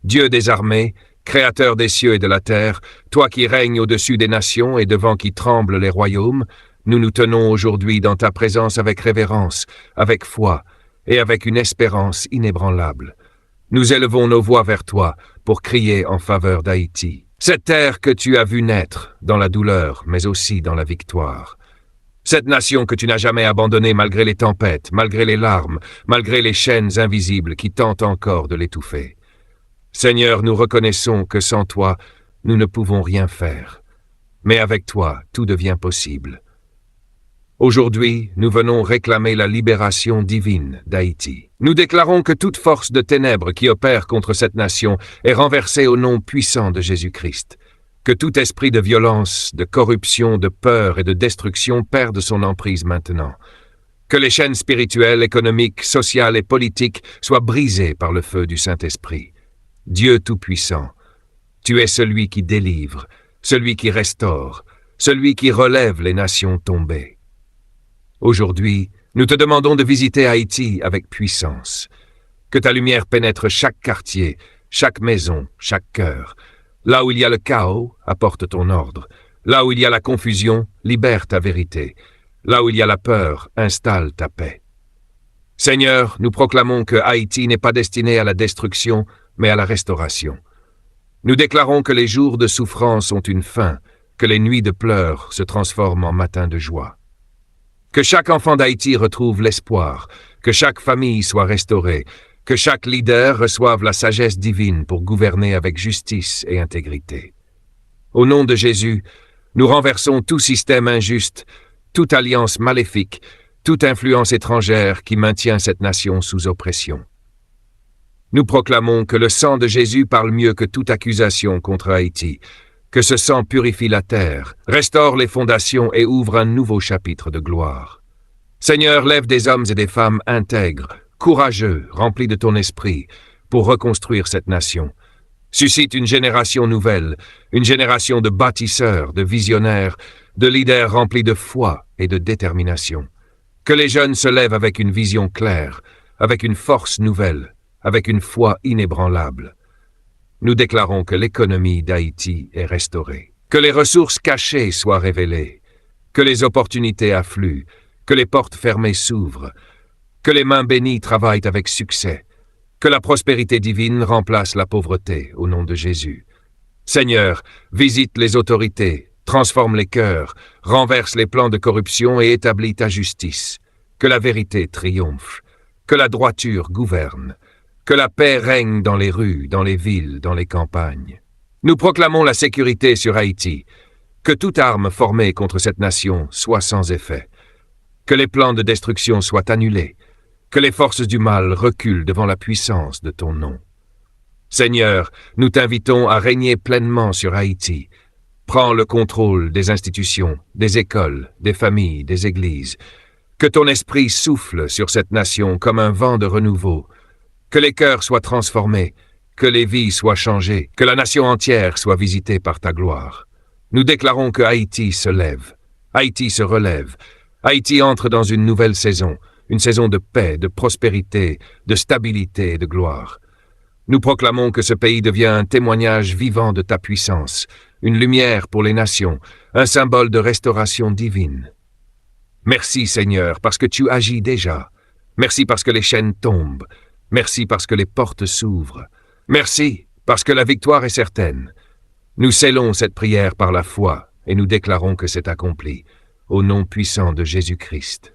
Dieu des armées, Créateur des cieux et de la terre, toi qui règnes au-dessus des nations et devant qui tremblent les royaumes, nous nous tenons aujourd'hui dans ta présence avec révérence, avec foi et avec une espérance inébranlable. Nous élevons nos voix vers toi pour crier en faveur d'Haïti. Cette terre que tu as vue naître dans la douleur, mais aussi dans la victoire. Cette nation que tu n'as jamais abandonnée malgré les tempêtes, malgré les larmes, malgré les chaînes invisibles qui tentent encore de l'étouffer. Seigneur, nous reconnaissons que sans toi, nous ne pouvons rien faire. Mais avec toi, tout devient possible. Aujourd'hui, nous venons réclamer la libération divine d'Haïti. Nous déclarons que toute force de ténèbres qui opère contre cette nation est renversée au nom puissant de Jésus-Christ. Que tout esprit de violence, de corruption, de peur et de destruction perde son emprise maintenant. Que les chaînes spirituelles, économiques, sociales et politiques soient brisées par le feu du Saint-Esprit. Dieu Tout-Puissant, tu es celui qui délivre, celui qui restaure, celui qui relève les nations tombées. Aujourd'hui, nous te demandons de visiter Haïti avec puissance. Que ta lumière pénètre chaque quartier, chaque maison, chaque cœur. Là où il y a le chaos, apporte ton ordre. Là où il y a la confusion, libère ta vérité. Là où il y a la peur, installe ta paix. Seigneur, nous proclamons que Haïti n'est pas destiné à la destruction, mais à la restauration. Nous déclarons que les jours de souffrance ont une fin, que les nuits de pleurs se transforment en matins de joie. Que chaque enfant d'Haïti retrouve l'espoir, que chaque famille soit restaurée, que chaque leader reçoive la sagesse divine pour gouverner avec justice et intégrité. Au nom de Jésus, nous renversons tout système injuste, toute alliance maléfique, toute influence étrangère qui maintient cette nation sous oppression. Nous proclamons que le sang de Jésus parle mieux que toute accusation contre Haïti, que ce sang purifie la terre, restaure les fondations et ouvre un nouveau chapitre de gloire. Seigneur, lève des hommes et des femmes intègres, courageux, remplis de ton esprit, pour reconstruire cette nation. Suscite une génération nouvelle, une génération de bâtisseurs, de visionnaires, de leaders remplis de foi et de détermination. Que les jeunes se lèvent avec une vision claire, avec une force nouvelle, avec une foi inébranlable. Nous déclarons que l'économie d'Haïti est restaurée, que les ressources cachées soient révélées, que les opportunités affluent, que les portes fermées s'ouvrent, que les mains bénies travaillent avec succès, que la prospérité divine remplace la pauvreté au nom de Jésus. Seigneur, visite les autorités, transforme les cœurs, renverse les plans de corruption et établis ta justice. Que la vérité triomphe, que la droiture gouverne, que la paix règne dans les rues, dans les villes, dans les campagnes. Nous proclamons la sécurité sur Haïti, que toute arme formée contre cette nation soit sans effet, que les plans de destruction soient annulés, que les forces du mal reculent devant la puissance de ton nom. Seigneur, nous t'invitons à régner pleinement sur Haïti. Prends le contrôle des institutions, des écoles, des familles, des églises. Que ton esprit souffle sur cette nation comme un vent de renouveau. Que les cœurs soient transformés, que les vies soient changées, que la nation entière soit visitée par ta gloire. Nous déclarons que Haïti se lève, Haïti se relève, Haïti entre dans une nouvelle saison, une saison de paix, de prospérité, de stabilité et de gloire. Nous proclamons que ce pays devient un témoignage vivant de ta puissance, une lumière pour les nations, un symbole de restauration divine. Merci Seigneur, parce que tu agis déjà. Merci parce que les chaînes tombent. Merci parce que les portes s'ouvrent. Merci parce que la victoire est certaine. Nous scellons cette prière par la foi et nous déclarons que c'est accompli, au nom puissant de Jésus-Christ.